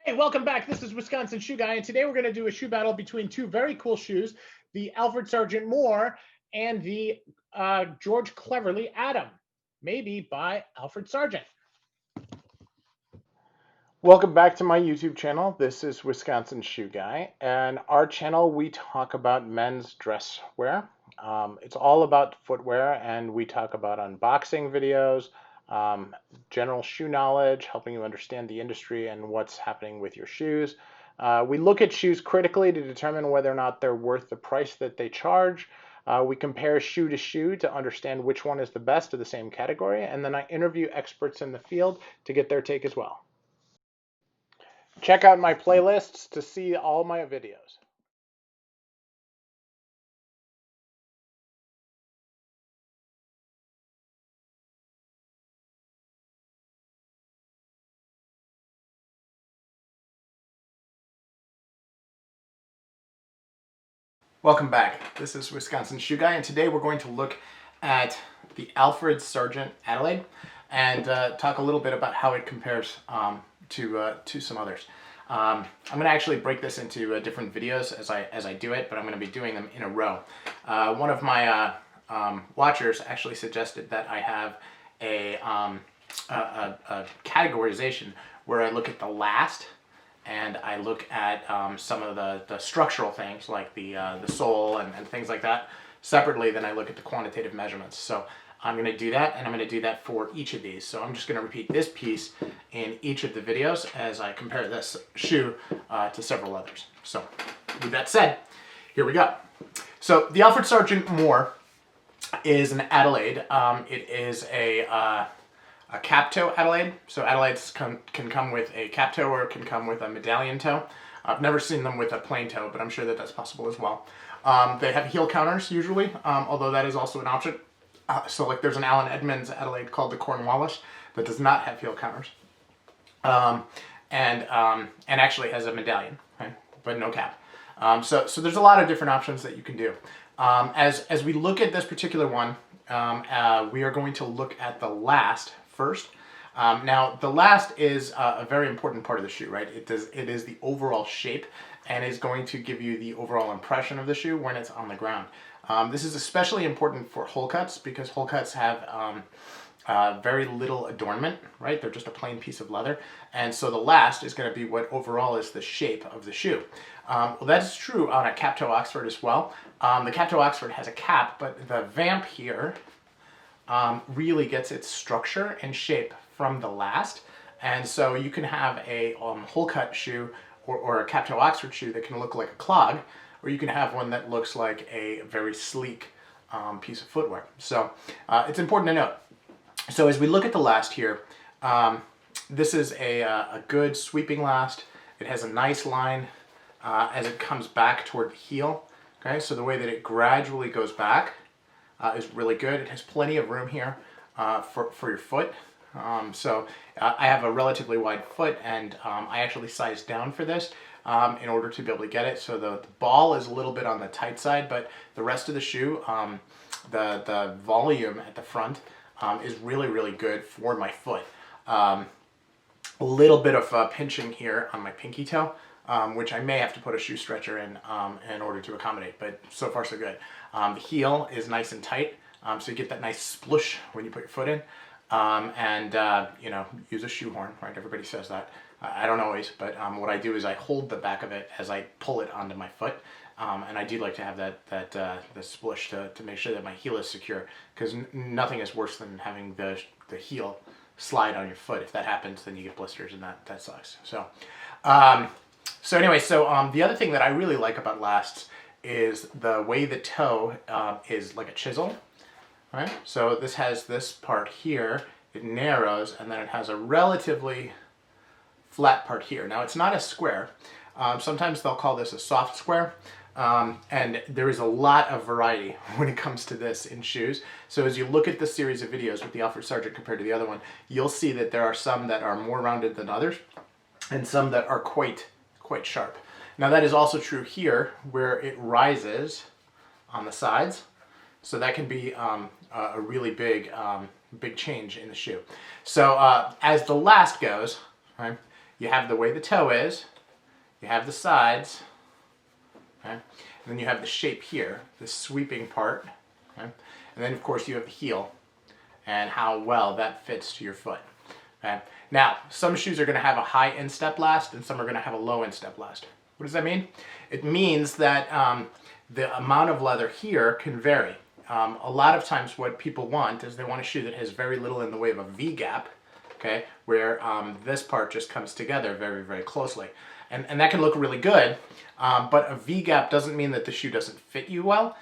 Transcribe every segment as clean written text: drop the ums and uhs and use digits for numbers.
Hey, welcome back. This is Wisconsin Shoe Guy, and today we're going to do a shoe battle between two very cool shoes, the Alfred Sargent Moore and the George Cleverley Adam, maybe by Alfred Sargent. Welcome back to my YouTube channel. This is Wisconsin Shoe Guy, and our channel we talk about men's dress wear. It's all about footwear, and we talk about unboxing videos, general shoe knowledge, helping you understand the industry and what's happening with your shoes. We look at shoes critically to determine whether or not they're worth the price that they charge. We compare shoe to shoe to understand which one is the best of the same category, and then I interview experts in the field to get their take as well. Check out my playlists to see all my videos. Welcome back. This is Wisconsin Shoe Guy, and today we're going to look at the Alfred Sargent Adelaide and talk a little bit about how it compares to some others. I'm going to actually break this into different videos as I do it, but I'm going to be doing them in a row. One of my watchers actually suggested that I have a categorization where I look at the last and I look at some of the structural things like the sole and things like that separately. Then I look at the quantitative measurements. So I'm going to do that, and I'm going to do that for each of these. So I'm just going to repeat this piece in each of the videos as I compare this shoe to several others. So with that said, here we go. So the Alfred Sargent Moore is an Adelaide. It is a cap toe Adelaide. So Adelaides can come with a cap toe or it can come with a medallion toe. I've never seen them with a plain toe, but I'm sure that that's possible as well. They have heel counters usually, although that is also an option. So like there's an Allen Edmonds Adelaide called the Cornwallis that does not have heel counters, and actually has a medallion, right? But no cap. So there's a lot of different options that you can do. As we look at this particular one, we are going to look at the last first. Now the last is a very important part of the shoe, right? It is the overall shape and is going to give you the overall impression of the shoe when it's on the ground. This is especially important for hole cuts because hole cuts have very little adornment, right? They're just a plain piece of leather. And so the last is going to be what overall is the shape of the shoe. Well, that is true on a cap toe Oxford as well. The cap toe Oxford has a cap, but the vamp here really gets its structure and shape from the last. And so you can have a hole cut shoe or a cap toe Oxford shoe that can look like a clog, or you can have one that looks like a very sleek piece of footwear. So it's important to note. So as we look at the last here, this is a good sweeping last. It has a nice line as it comes back toward the heel. Okay, so the way that it gradually goes back is really good. It has plenty of room here for your foot. So I have a relatively wide foot, and I actually sized down for this in order to be able to get it. So the ball is a little bit on the tight side, but the rest of the shoe, the volume at the front is really, really good for my foot. A little bit of pinching here on my pinky toe, which I may have to put a shoe stretcher in order to accommodate, but so far so good. The heel is nice and tight, so you get that nice splush when you put your foot in. You know, use a shoehorn, right? Everybody says that. I don't always, but what I do is I hold the back of it as I pull it onto my foot. And I do like to have the splush to make sure that my heel is secure, because nothing is worse than having the heel slide on your foot. If that happens, then you get blisters, and that sucks. So, anyway, the other thing that I really like about lasts is the way the toe is like a chisel. Right? So this has this part here, it narrows, and then it has a relatively flat part here. Now it's not a square. Sometimes they'll call this a soft square, and there is a lot of variety when it comes to this in shoes. So as you look at the series of videos with the Alfred Sargent compared to the other one, you'll see that there are some that are more rounded than others, and some that are quite sharp. Now that is also true here, where it rises on the sides. So that can be a really big change in the shoe. So as the last goes, right, you have the way the toe is, you have the sides, okay? And then you have the shape here, the sweeping part, okay? And then of course you have the heel and how well that fits to your foot. Okay? Now, some shoes are going to have a high instep last and some are going to have a low instep last. What does that mean? It means that the amount of leather here can vary. A lot of times what people want is they want a shoe that has very little in the way of a V-gap, okay, where this part just comes together very, very closely. And that can look really good, but a V-gap doesn't mean that the shoe doesn't fit you well.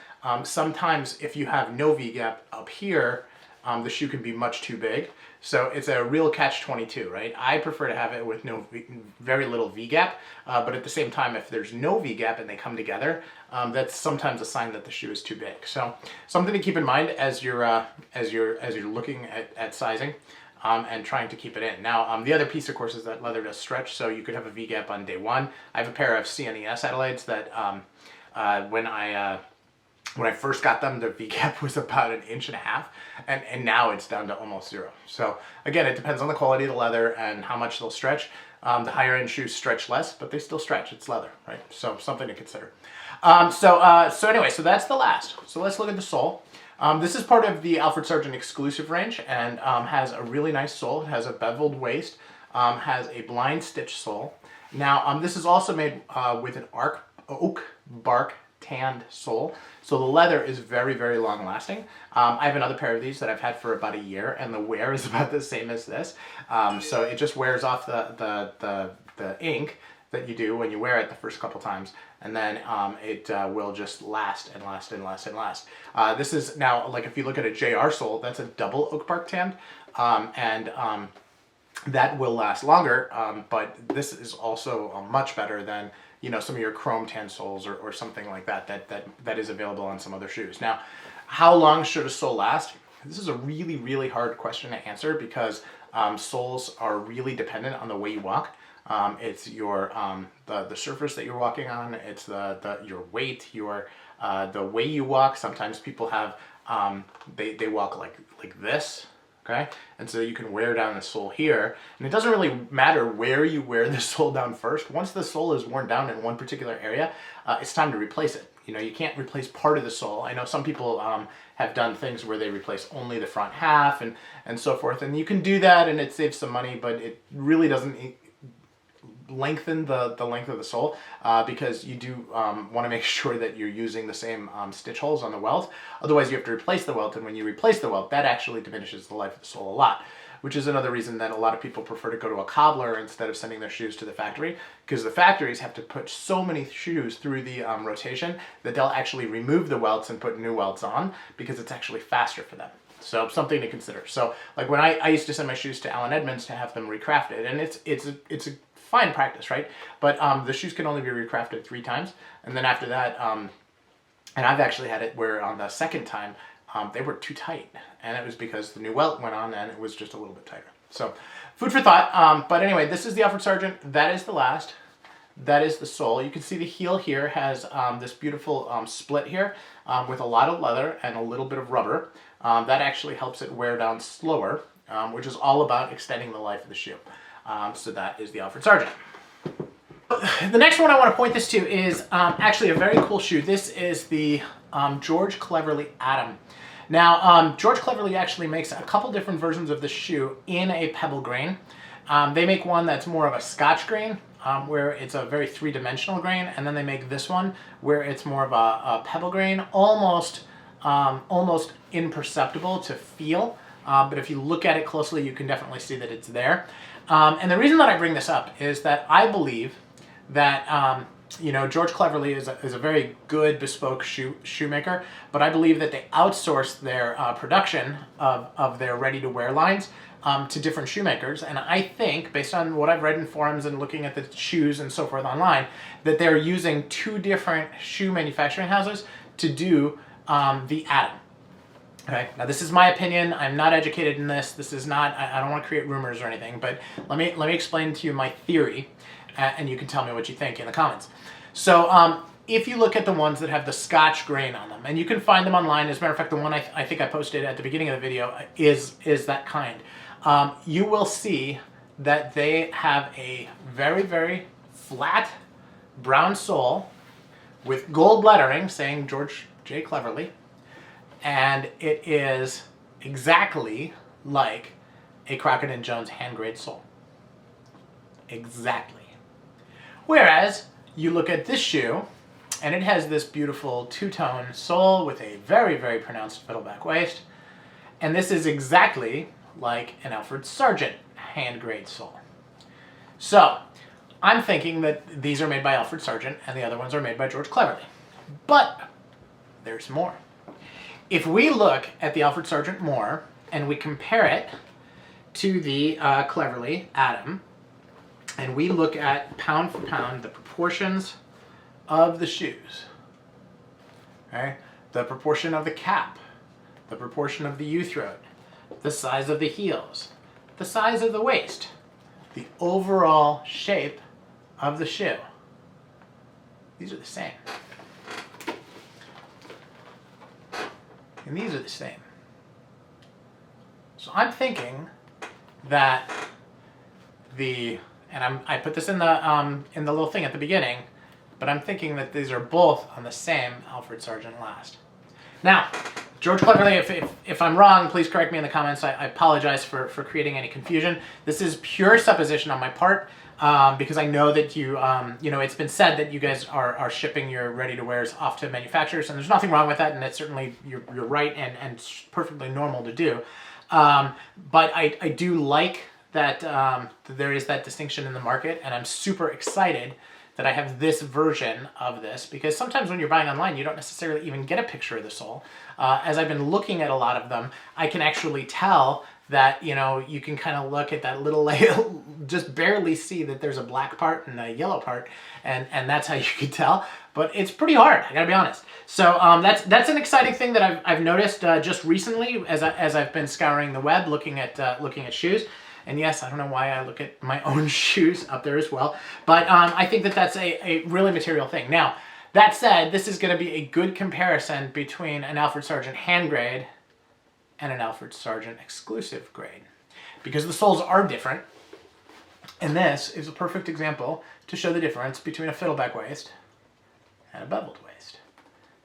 Sometimes if you have no V-gap up here, the shoe can be much too big. So it's a real catch-22, right? I prefer to have it with very little V-gap, but at the same time, if there's no V-gap and they come together, that's sometimes a sign that the shoe is too big. So something to keep in mind as you're looking at sizing and trying to keep it in. Now, the other piece, of course, is that leather does stretch, so you could have a V-gap on day one. I have a pair of CNES Adelaides that when I first got them, the V-gap was about 1.5 inches, and now it's down to almost 0. So again, it depends on the quality of the leather and how much they'll stretch. The higher end shoes stretch less, but they still stretch. It's leather, right? So something to consider. So anyway, so that's the last. So let's look at the sole. This is part of the Alfred Sargent exclusive range and has a really nice sole. It has a beveled waist, has a blind stitch sole. Now, this is also made with an oak bark tanned sole. So the leather is very, very long lasting. I have another pair of these that I've had for about a year and the wear is about the same as this. So it just wears off the ink that you do when you wear it the first couple times, and then it will just last and last and last and last. This is now, like if you look at a JR sole, that's a double oak bark tanned, and that will last longer, but this is also much better than, you know, some of your chrome tan soles or something like that is available on some other shoes. Now, how long should a sole last? This is a really, really hard question to answer because soles are really dependent on the way you walk. It's your the surface that you're walking on. It's your weight, the way you walk. Sometimes people have they walk like this. Okay, and so you can wear down the sole here, and it doesn't really matter where you wear the sole down first. Once the sole is worn down in one particular area, it's time to replace it. You know, you can't replace part of the sole. I know some people have done things where they replace only the front half and so forth, and you can do that, and it saves some money, but it really doesn't lengthen the length of the sole because you do want to make sure that you're using the same stitch holes on the welt. Otherwise you have to replace the welt, and when you replace the welt, that actually diminishes the life of the sole a lot, which is another reason that a lot of people prefer to go to a cobbler instead of sending their shoes to the factory, because the factories have to put so many shoes through the rotation that they'll actually remove the welts and put new welts on because it's actually faster for them. So something to consider. So like when I used to send my shoes to Allen Edmonds to have them recrafted, and it's a fine practice, right? But the shoes can only be recrafted 3 times, and then after that, and I've actually had it where on the second time they were too tight, and it was because the new welt went on and it was just a little bit tighter. So food for thought. But anyway, this is the Alfred Sargent. That is the last. That is the sole. You can see the heel here has this beautiful split here with a lot of leather and a little bit of rubber. That actually helps it wear down slower, which is all about extending the life of the shoe. So that is the Alfred Sargent. The next one I want to point this to is actually a very cool shoe. This is the George Cleverley Atom. Now, George Cleverley actually makes a couple different versions of this shoe in a pebble grain. They make one that's more of a Scotch grain, where it's a very three-dimensional grain, and then they make this one where it's more of a pebble grain, almost imperceptible to feel. But if you look at it closely, you can definitely see that it's there. And the reason that I bring this up is that I believe that you know, George Cleverley is a very good bespoke shoemaker, but I believe that they outsource their production of their ready-to-wear lines to different shoemakers. And I think, based on what I've read in forums and looking at the shoes and so forth online, that they're using 2 different shoe manufacturing houses to do the Atom. Okay, now this is my opinion. I'm not educated in this. This is not, I don't want to create rumors or anything, but let me explain to you my theory, and you can tell me what you think in the comments. So if you look at the ones that have the Scotch grain on them, and you can find them online, as a matter of fact, the one I think I posted at the beginning of the video is that kind. You will see that they have a very, very flat brown sole with gold lettering saying George J. Cleverley, and it is exactly like a Crockett and Jones hand grade sole. Exactly. Whereas you look at this shoe, and it has this beautiful two-tone sole with a very, very pronounced fiddleback waist, and this is exactly like an Alfred Sargent hand grade sole. So I'm thinking that these are made by Alfred Sargent and the other ones are made by George Cleverley. But there's more. If we look at the Alfred Sargent more and we compare it to the Cleverley Adam, and we look at pound for pound the proportions of the shoes, okay? The proportion of the cap, the proportion of the U-throat, the size of the heels, the size of the waist, the overall shape of the shoe. These are the same. And these are the same. So I'm thinking that I put this in the little thing at the beginning, but I'm thinking that these are both on the same Alfred Sargent last. Now, George Cleverley, if I'm wrong, please correct me in the comments. I apologize for creating any confusion. This is pure supposition on my part, because I know that you know, it's been said that you guys are shipping your ready-to-wears off to manufacturers, and there's nothing wrong with that, and it's certainly, you're right and perfectly normal to do. But I do like that there is that distinction in the market, and I'm super excited that I have this version of this, because sometimes when you're buying online, you don't necessarily even get a picture of the sole. As I've been looking at a lot of them, I can actually tell that, you know, you can kind of look at that little layer, just barely see that there's a black part and a yellow part, and that's how you can tell. But it's pretty hard, I gotta be honest. So that's an exciting thing that I've noticed just recently as I've been scouring the web, looking at shoes. And yes, I don't know why I look at my own shoes up there as well, but I think that that's a really material thing. Now, that said, this is going to be a good comparison between an Alfred Sargent hand grade and an Alfred Sargent exclusive grade, because the soles are different, and this is a perfect example to show the difference between a fiddleback waist and a beveled waist.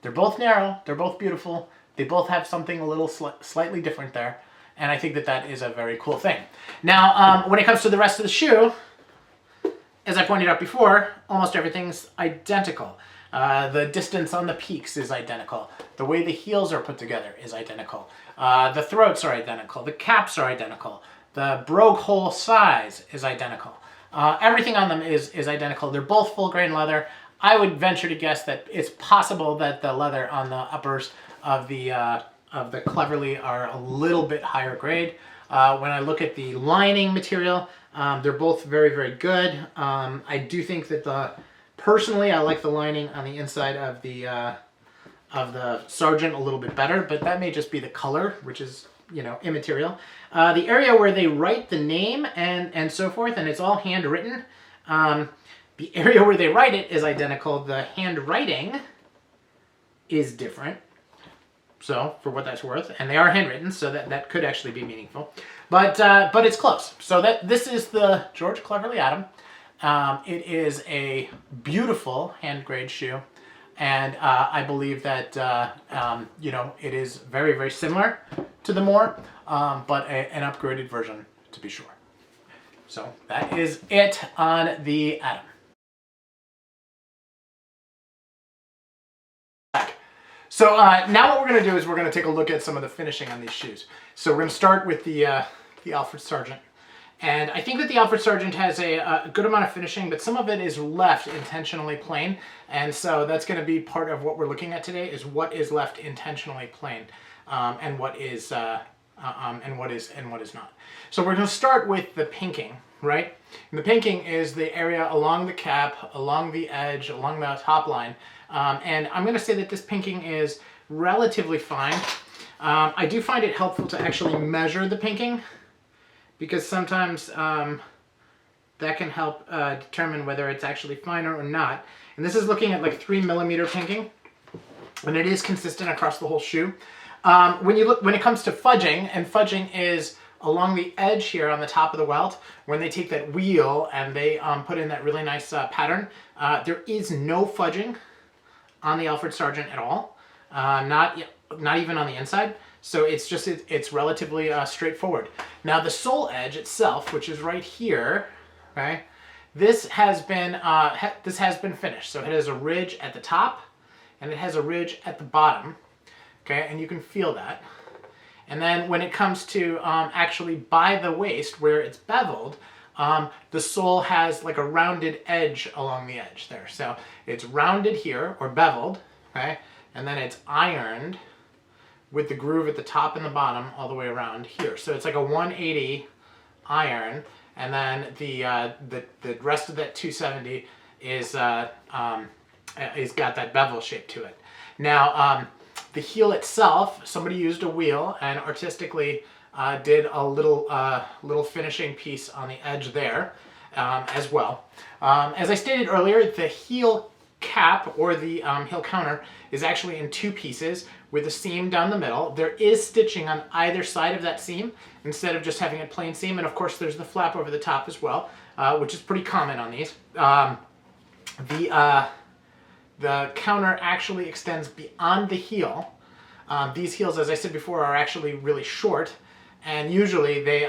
They're both narrow, they're both beautiful, they both have something a little slightly different there. And I think that that is a very cool thing. Now, when it comes to the rest of the shoe, as I pointed out before, almost everything's identical. The distance on the peaks is identical. The way the heels are put together is identical. The throats are identical. The caps are identical. The brogue hole size is identical. Everything on them is identical. They're both full grain leather. I would venture to guess that it's possible that the leather on the uppers of the Cleverley are a little bit higher grade. When I look at the lining material, they're both very, very good. I do think that personally, I like the lining on the inside of the Sargent a little bit better, but that may just be the color, which is, you know, immaterial. The area where they write the name and so forth, and it's all handwritten, the area where they write it is identical. The handwriting is different. So, for what that's worth, and they are handwritten, so that could actually be meaningful, but it's close. So this is the George Cleverley Adam. It is a beautiful hand grade shoe, and I believe that you know, it is very, very similar to the Moore, but an upgraded version to be sure. So that is it on the Adam. So now what we're going to do is we're going to take a look at some of the finishing on these shoes. So we're going to start with the Alfred Sargent. And I think that the Alfred Sargent has a good amount of finishing, but some of it is left intentionally plain. And so that's going to be part of what we're looking at today, is what is left intentionally plain, and what is not. So we're going to start with the pinking, right? And the pinking is the area along the cap, along the edge, along the top line. And I'm going to say that this pinking is relatively fine. I do find it helpful to actually measure the pinking, because sometimes that can help determine whether it's actually finer or not. And this is looking at like 3mm pinking, and it is consistent across the whole shoe. When it comes to fudging, and fudging is along the edge here on the top of the welt, when they take that wheel and they put in that really nice pattern, there is no fudging on the Alfred Sargent at all, not even on the inside. So it's just, it's relatively straightforward. Now the sole edge itself, which is right here, okay, this has been finished. So it has a ridge at the top and it has a ridge at the bottom, okay, and you can feel that. And then when it comes to actually by the waist where it's beveled, the sole has like a rounded edge along the edge there. So it's rounded here, or beveled, okay, and then it's ironed with the groove at the top and the bottom all the way around here. So it's like a 180 iron, and then the rest of that 270 is got that bevel shape to it. Now the heel itself, somebody used a wheel and artistically did a little finishing piece on the edge there as well. As I stated earlier, the heel cap or the heel counter is actually in two pieces with a seam down the middle. There is stitching on either side of that seam instead of just having a plain seam, and of course there's the flap over the top as well, which is pretty common on these. The counter actually extends beyond the heel. These heels, as I said before, are actually really short, and usually they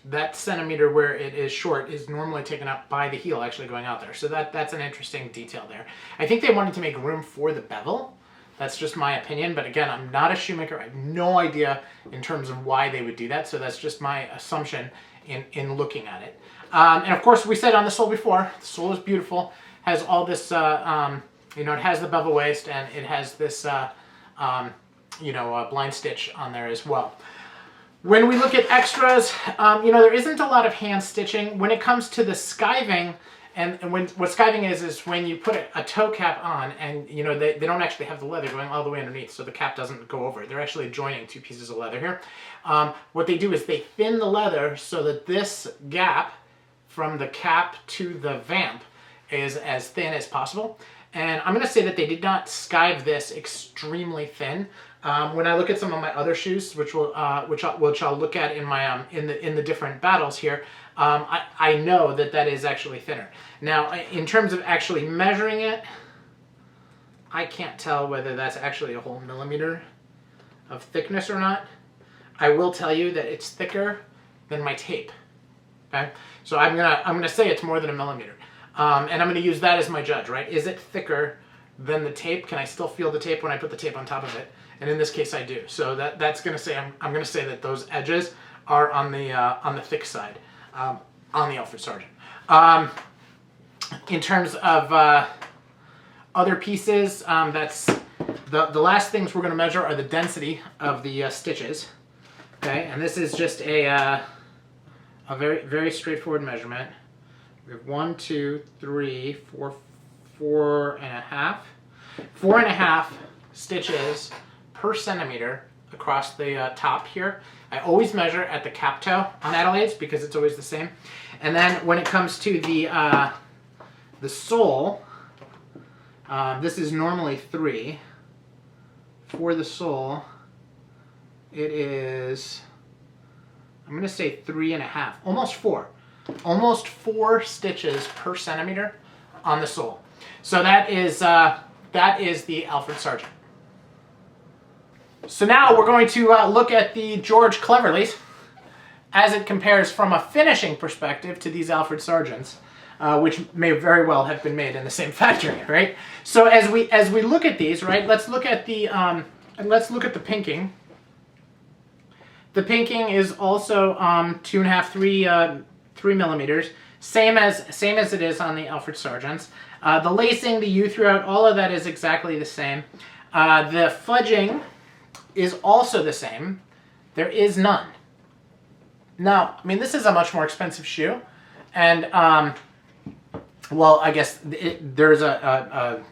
that centimeter where it is short is normally taken up by the heel actually going out there. So that's an interesting detail there. I think they wanted to make room for the bevel. That's just my opinion, but again, I'm not a shoemaker. I have no idea in terms of why they would do that, so that's just my assumption in looking at it. And of course, we said on the sole before, the sole is beautiful, has all this, you know, it has the bevel waist, and it has this, you know, blind stitch on there as well. When we look at extras, you know, there isn't a lot of hand stitching. When it comes to the skiving, and what skiving is when you put a toe cap on, and you know they don't actually have the leather going all the way underneath, so the cap doesn't go over it. They're actually joining two pieces of leather here. What they do is they thin the leather so that this gap from the cap to the vamp is as thin as possible. And I'm going to say that they did not skive this extremely thin. When I look at some of my other shoes, which I'll look at in my in the different battles here, I know that is actually thinner. Now, in terms of actually measuring it, I can't tell whether that's actually a whole millimeter of thickness or not. I will tell you that it's thicker than my tape. Okay, so I'm gonna say it's more than a millimeter, and I'm gonna use that as my judge. Right? Is it thicker than the tape? Can I still feel the tape when I put the tape on top of it? And in this case, I do. So that's gonna say I'm gonna say that those edges are on the thick side on the Alfred Sargent. In terms of other pieces, that's the last things we're gonna measure are the density of the stitches. Okay, and this is just a very, very straightforward measurement. We have 1, 2, 3, 4, 4.5. 4.5 stitches per centimeter across the top here. I always measure at the cap toe on Adelaide's because it's always the same. And then when it comes to the sole, this is normally 3. For the sole, it is, I'm going to say 3.5, almost 4. Almost 4 stitches per centimeter on the sole. So that is the Alfred Sargent. So now we're going to look at the George Cleverleys as it compares from a finishing perspective to these Alfred Sargents, which may very well have been made in the same factory, right? So as we look at these, right, let's look at the pinking. The pinking is also 2.5, 3 millimeters, same as it is on the Alfred Sargents. The lacing, the U throughout, all of that is exactly the same. The fudging is also the same. There is none. Now, I mean, this is a much more expensive shoe, and well, I guess there's a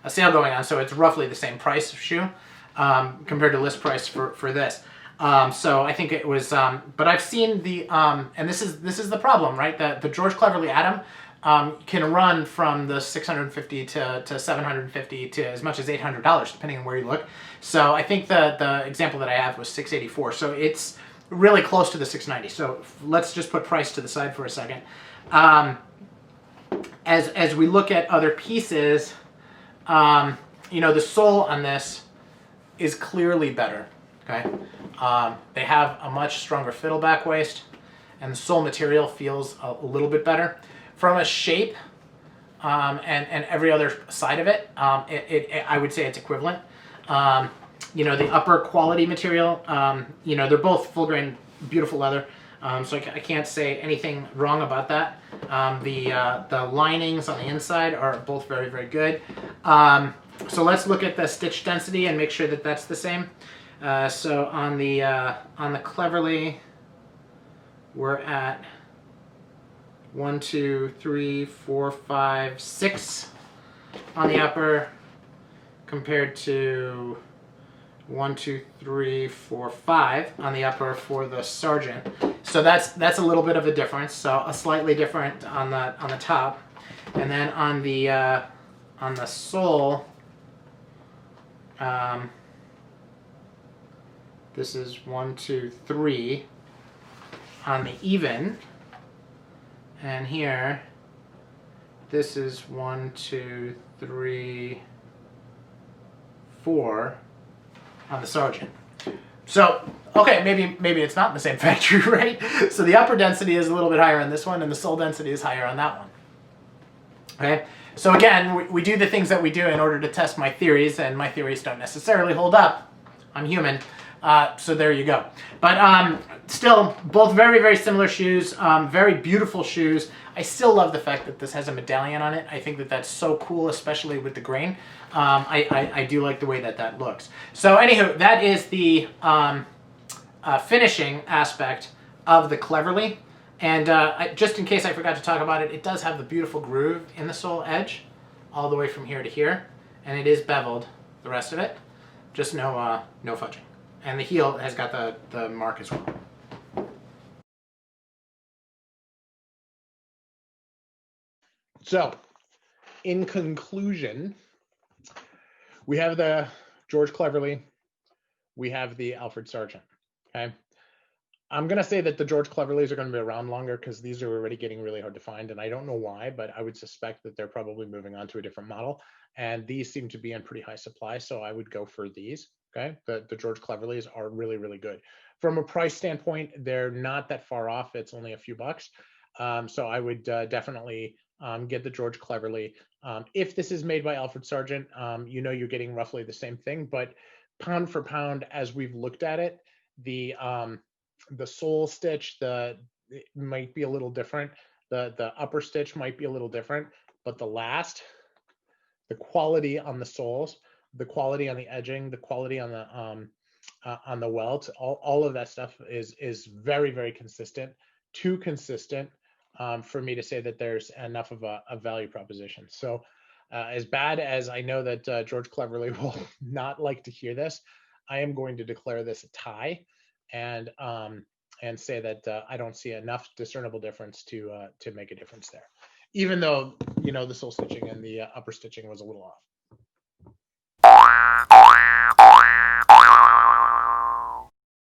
sale going on, so it's roughly the same price of shoe compared to list price for this. So I think it was, but I've seen the, and this is the problem, right? The George Cleverley Atom can run from the $650 to $750 to as much as $800, depending on where you look. So I think the example that I have was $684. So it's really close to the 690. So let's just put price to the side for a second. As we look at other pieces, you know, the sole on this is clearly better. Okay, they have a much stronger fiddleback waist, and the sole material feels a little bit better. From a shape and every other side of it, I would say it's equivalent. You know, the upper quality material, you know, they're both full grain, beautiful leather. So I can't say anything wrong about that. The linings on the inside are both very, very good. So let's look at the stitch density and make sure that that's the same. So on the Cleverley, we're at 1, 2, 3, 4, 5, 6 on the upper, compared to 1, 2, 3, 4, 5 on the upper for the Sergeant. So that's a little bit of a difference. So a slightly different on the top, and then on the sole, this is 1, 2, 3 on the even, and here this is 1, 2, 3, 4 on the Sergeant. So, okay, maybe it's not in the same factory, right? So the upper density is a little bit higher on this one, and the sole density is higher on that one. Okay, so again, we do the things that we do in order to test my theories, and my theories don't necessarily hold up. I'm human. So there you go. But still, both very, very similar shoes, very beautiful shoes. I still love the fact that this has a medallion on it. I think that that's so cool, especially with the grain. I do like the way that that looks. So anywho, that is the finishing aspect of the Cleverley. And just in case I forgot to talk about it, it does have the beautiful groove in the sole edge all the way from here to here. And it is beveled, the rest of it. Just no fudging. And the heel has got the mark as well. So, in conclusion, we have the George Cleverley, we have the Alfred Sergeant. Okay, I'm gonna say that the George Cleverleys are gonna be around longer because these are already getting really hard to find, and I don't know why, but I would suspect that they're probably moving on to a different model. And these seem to be in pretty high supply, so I would go for these. Okay, the George Cleverleys are really, really good. From a price standpoint, they're not that far off. It's only a few bucks. So I would definitely get the George Cleverley. If this is made by Alfred Sergeant, you know you're getting roughly the same thing, but pound for pound, as we've looked at it, the sole stitch, it might be a little different. The upper stitch might be a little different, but the quality on the soles, the quality on the edging, the quality on the welt, all of that stuff is very, very consistent. Too consistent for me to say that there's enough of a value proposition. So as bad as I know that George Cleverley will not like to hear this, I am going to declare this a tie, and say that I don't see enough discernible difference to make a difference there, even though, you know, the sole stitching and the upper stitching was a little off.